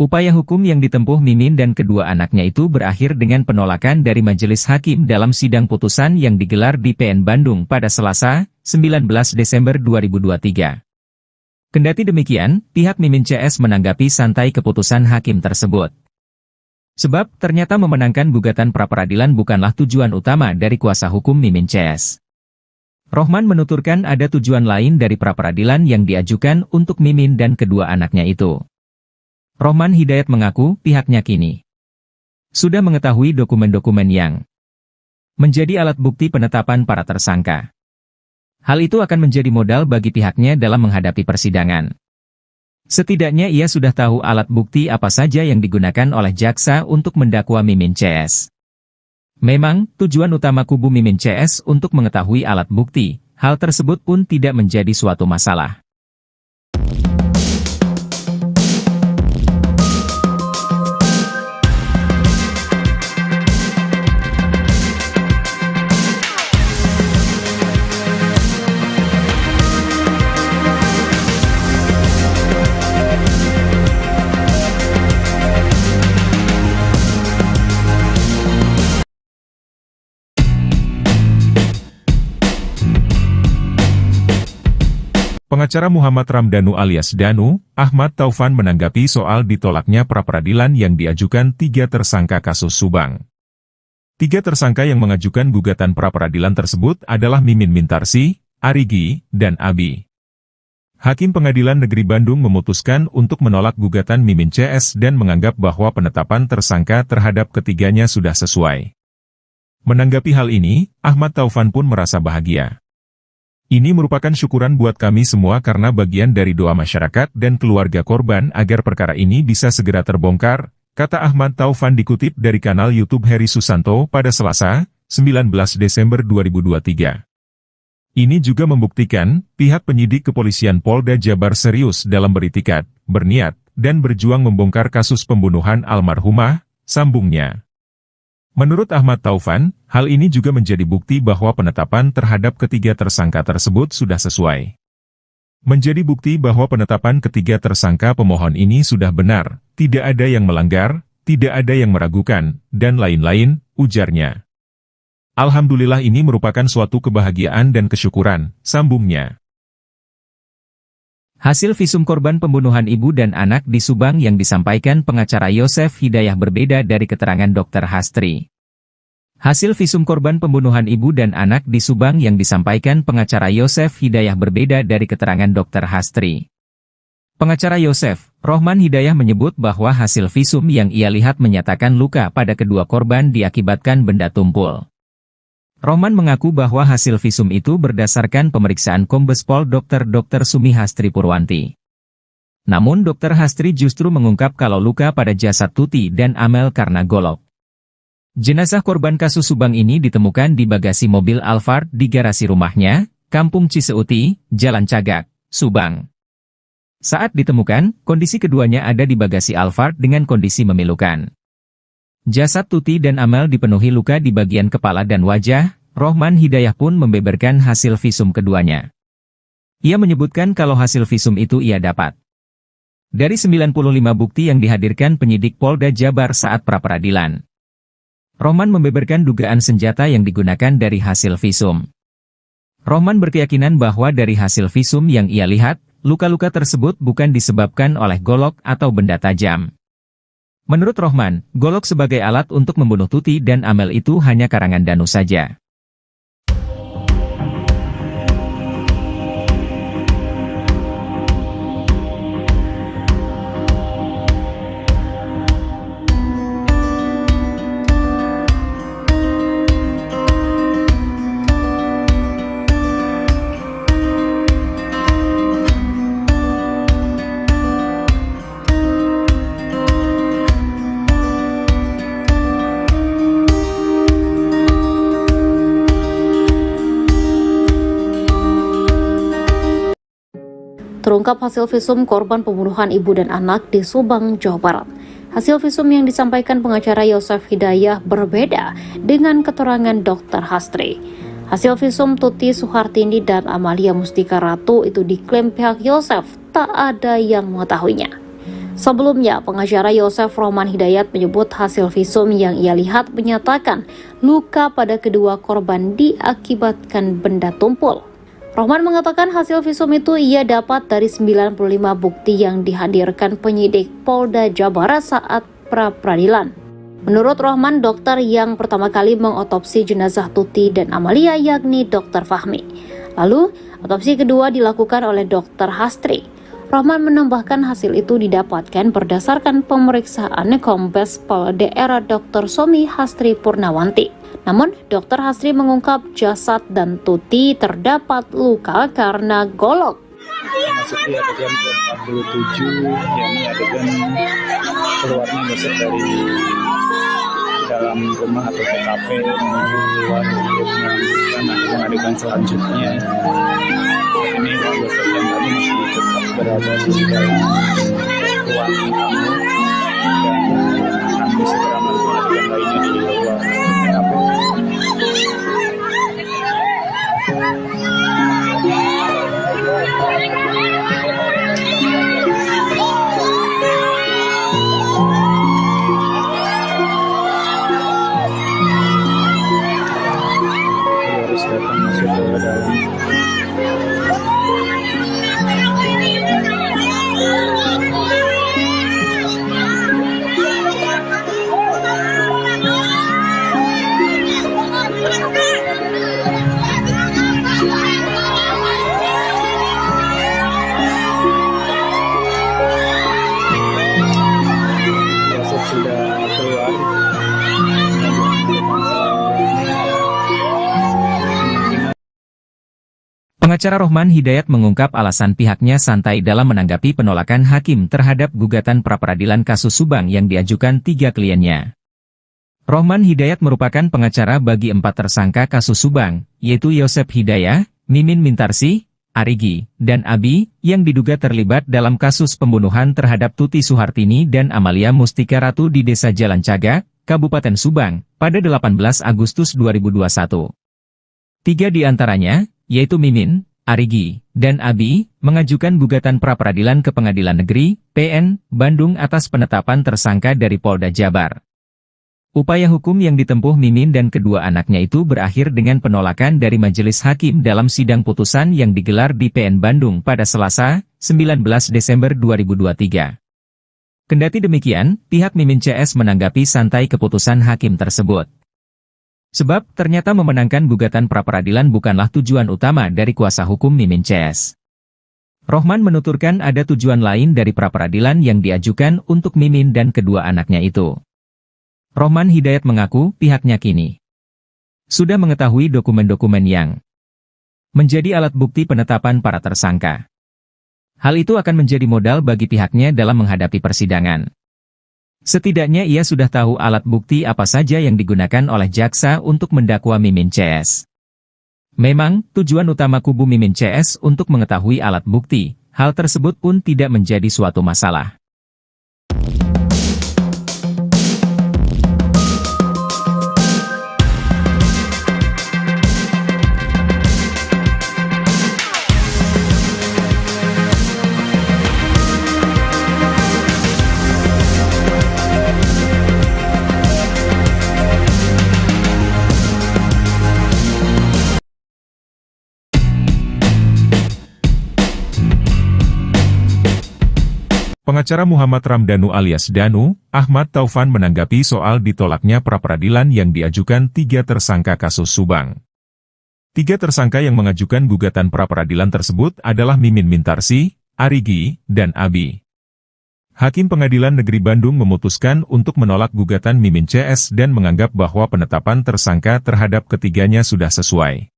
Upaya hukum yang ditempuh Mimin dan kedua anaknya itu berakhir dengan penolakan dari majelis hakim dalam sidang putusan yang digelar di PN Bandung pada Selasa, 19 Desember 2023. Kendati demikian, pihak Mimin CS menanggapi santai keputusan hakim tersebut. Sebab, ternyata memenangkan gugatan pra-peradilan bukanlah tujuan utama dari kuasa hukum Mimin CS. Rohman menuturkan ada tujuan lain dari pra-peradilan yang diajukan untuk Mimin dan kedua anaknya itu. Rohman Hidayat mengaku pihaknya kini sudah mengetahui dokumen-dokumen yang menjadi alat bukti penetapan para tersangka. Hal itu akan menjadi modal bagi pihaknya dalam menghadapi persidangan. Setidaknya ia sudah tahu alat bukti apa saja yang digunakan oleh jaksa untuk mendakwa Mimin CS. Memang, tujuan utama kubu Mimin CS untuk mengetahui alat bukti, hal tersebut pun tidak menjadi suatu masalah. Pengacara Muhammad Ramdhanu alias Danu, Ahmad Taufan menanggapi soal ditolaknya pra-peradilan yang diajukan 3 tersangka kasus Subang. 3 tersangka yang mengajukan gugatan pra-peradilan tersebut adalah Mimin Mintarsi, Arigi, dan Abi. Hakim Pengadilan Negeri Bandung memutuskan untuk menolak gugatan Mimin CS dan menganggap bahwa penetapan tersangka terhadap ketiganya sudah sesuai. Menanggapi hal ini, Ahmad Taufan pun merasa bahagia. Ini merupakan syukuran buat kami semua karena bagian dari doa masyarakat dan keluarga korban agar perkara ini bisa segera terbongkar, kata Ahmad Taufan dikutip dari kanal YouTube Heri Susanto pada Selasa, 19 Desember 2023. Ini juga membuktikan, pihak penyidik kepolisian Polda Jabar serius dalam beritikat, berniat, dan berjuang membongkar kasus pembunuhan almarhumah, sambungnya. Menurut Ahmad Taufan, hal ini juga menjadi bukti bahwa penetapan terhadap ketiga tersangka tersebut sudah sesuai. Menjadi bukti bahwa penetapan ketiga tersangka pemohon ini sudah benar, tidak ada yang melanggar, tidak ada yang meragukan, dan lain-lain, ujarnya. Alhamdulillah ini merupakan suatu kebahagiaan dan kesyukuran, sambungnya. Hasil visum korban pembunuhan ibu dan anak di Subang yang disampaikan pengacara Yosef Hidayah berbeda dari keterangan Dr. Hastri. Hasil visum korban pembunuhan ibu dan anak di Subang yang disampaikan pengacara Yosef Hidayah berbeda dari keterangan Dr. Hastri. Pengacara Yosef, Rohman Hidayah menyebut bahwa hasil visum yang ia lihat menyatakan luka pada kedua korban diakibatkan benda tumpul. Rohman mengaku bahwa hasil visum itu berdasarkan pemeriksaan Kombes Pol Dr. Sumi Hastri Purwanti. Namun Dr. Hastri justru mengungkap kalau luka pada jasad Tuti dan Amel karena golok. Jenazah korban kasus Subang ini ditemukan di bagasi mobil Alphard di garasi rumahnya, Kampung Ciseuti, Jalan Cagak, Subang. Saat ditemukan, kondisi keduanya ada di bagasi Alphard dengan kondisi memilukan. Jasad Tuti dan Amel dipenuhi luka di bagian kepala dan wajah. Rohman Hidayah pun membeberkan hasil visum keduanya. Ia menyebutkan kalau hasil visum itu ia dapat dari 95 bukti yang dihadirkan penyidik Polda Jabar saat pra-peradilan. Rohman membeberkan dugaan senjata yang digunakan dari hasil visum. Rohman berkeyakinan bahwa dari hasil visum yang ia lihat, luka-luka tersebut bukan disebabkan oleh golok atau benda tajam. Menurut Rohman, golok sebagai alat untuk membunuh Tuti dan Amel itu hanya karangan Danu saja. Terungkap hasil visum korban pembunuhan ibu dan anak di Subang, Jawa Barat. Hasil visum yang disampaikan pengacara Yosef Hidayah berbeda dengan keterangan Dr. Hastri. Hasil visum Tuti Suhartini dan Amalia Mustika Ratu itu diklaim pihak Yosef tak ada yang mengetahuinya. Sebelumnya, pengacara Yosef Rohman Hidayat menyebut hasil visum yang ia lihat menyatakan luka pada kedua korban diakibatkan benda tumpul. Rohman mengatakan hasil visum itu ia dapat dari 95 bukti yang dihadirkan penyidik Polda Jabar saat pra-peradilan. Menurut Rohman, dokter yang pertama kali mengotopsi jenazah Tuti dan Amalia yakni Dr. Fahmi. Lalu, otopsi kedua dilakukan oleh Dr. Hastri. Rohman menambahkan hasil itu didapatkan berdasarkan pemeriksaan Kombes Pol DR Dr. Somi Hastri Purnawanti. Namun, Dr. Hastri mengungkap jasad dan Tuti terdapat luka karena golok. Masuk di adegan ke-47, yakni adegan keluarnya Yosef dari dalam rumah atau TKP menuju keluar untuk melanjutkan adegan selanjutnya. Ini Yosef yang tadi masih tetap berada di dalam ruang tamu dan akan segera melakukan adegan lainnya di luar TKP. Harus datang masuk ke dalam. Yosef sudah keluar. Pengacara Rohman Hidayat mengungkap alasan pihaknya santai dalam menanggapi penolakan hakim terhadap gugatan pra-peradilan kasus Subang yang diajukan 3 kliennya. Rohman Hidayat merupakan pengacara bagi 4 tersangka kasus Subang, yaitu Yosef Hidayah, Mimin Mintarsi, Arigi, dan Abi, yang diduga terlibat dalam kasus pembunuhan terhadap Tuti Suhartini dan Amalia Mustika Ratu di Desa Jalan Caga, Kabupaten Subang, pada 18 Agustus 2021. 3 di antaranya, yaitu Mimin, Arigi, dan Abi, mengajukan gugatan pra-peradilan ke Pengadilan Negeri, PN, Bandung atas penetapan tersangka dari Polda Jabar. Upaya hukum yang ditempuh Mimin dan kedua anaknya itu berakhir dengan penolakan dari majelis hakim dalam sidang putusan yang digelar di PN Bandung pada Selasa, 19 Desember 2023. Kendati demikian, pihak Mimin CS menanggapi santai keputusan hakim tersebut. Sebab, ternyata memenangkan gugatan pra-peradilan bukanlah tujuan utama dari kuasa hukum Mimin CS. Rohman menuturkan ada tujuan lain dari pra-peradilan yang diajukan untuk Mimin dan kedua anaknya itu. Rohman Hidayat mengaku pihaknya kini sudah mengetahui dokumen-dokumen yang menjadi alat bukti penetapan para tersangka. Hal itu akan menjadi modal bagi pihaknya dalam menghadapi persidangan. Setidaknya ia sudah tahu alat bukti apa saja yang digunakan oleh jaksa untuk mendakwa Mimin CS. Memang, tujuan utama kubu Mimin CS untuk mengetahui alat bukti, hal tersebut pun tidak menjadi suatu masalah. Pengacara Muhammad Ramdhanu alias Danu, Ahmad Taufan menanggapi soal ditolaknya pra-peradilan yang diajukan 3 tersangka kasus Subang. 3 tersangka yang mengajukan gugatan pra-peradilan tersebut adalah Mimin Mintarsi, Arigi, dan Abi. Hakim Pengadilan Negeri Bandung memutuskan untuk menolak gugatan Mimin CS dan menganggap bahwa penetapan tersangka terhadap ketiganya sudah sesuai.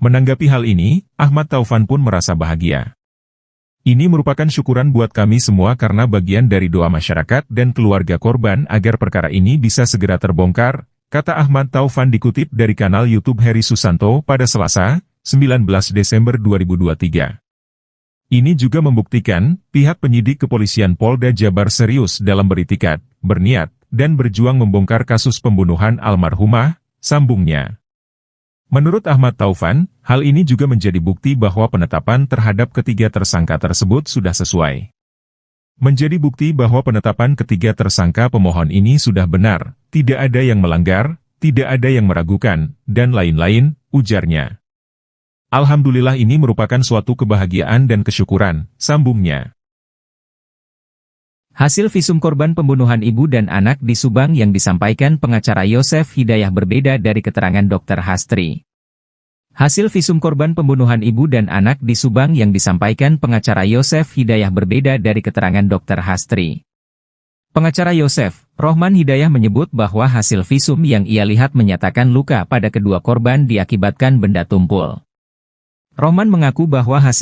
Menanggapi hal ini, Ahmad Taufan pun merasa bahagia. Ini merupakan syukuran buat kami semua karena bagian dari doa masyarakat dan keluarga korban agar perkara ini bisa segera terbongkar, kata Ahmad Taufan dikutip dari kanal YouTube Heri Susanto pada Selasa, 19 Desember 2023. Ini juga membuktikan, pihak penyidik kepolisian Polda Jabar serius dalam beritikat, berniat, dan berjuang membongkar kasus pembunuhan almarhumah, sambungnya. Menurut Ahmad Taufan, hal ini juga menjadi bukti bahwa penetapan terhadap ketiga tersangka tersebut sudah sesuai. Menjadi bukti bahwa penetapan ketiga tersangka pemohon ini sudah benar, tidak ada yang melanggar, tidak ada yang meragukan, dan lain-lain, ujarnya. Alhamdulillah ini merupakan suatu kebahagiaan dan kesyukuran, sambungnya. Hasil visum korban pembunuhan ibu dan anak di Subang yang disampaikan pengacara Yosef Hidayah berbeda dari keterangan Dr. Hastri. Hasil visum korban pembunuhan ibu dan anak di Subang yang disampaikan pengacara Yosef Hidayah berbeda dari keterangan Dr. Hastri. Pengacara Yosef, Rohman Hidayah menyebut bahwa hasil visum yang ia lihat menyatakan luka pada kedua korban diakibatkan benda tumpul. Rohman mengaku bahwa hasil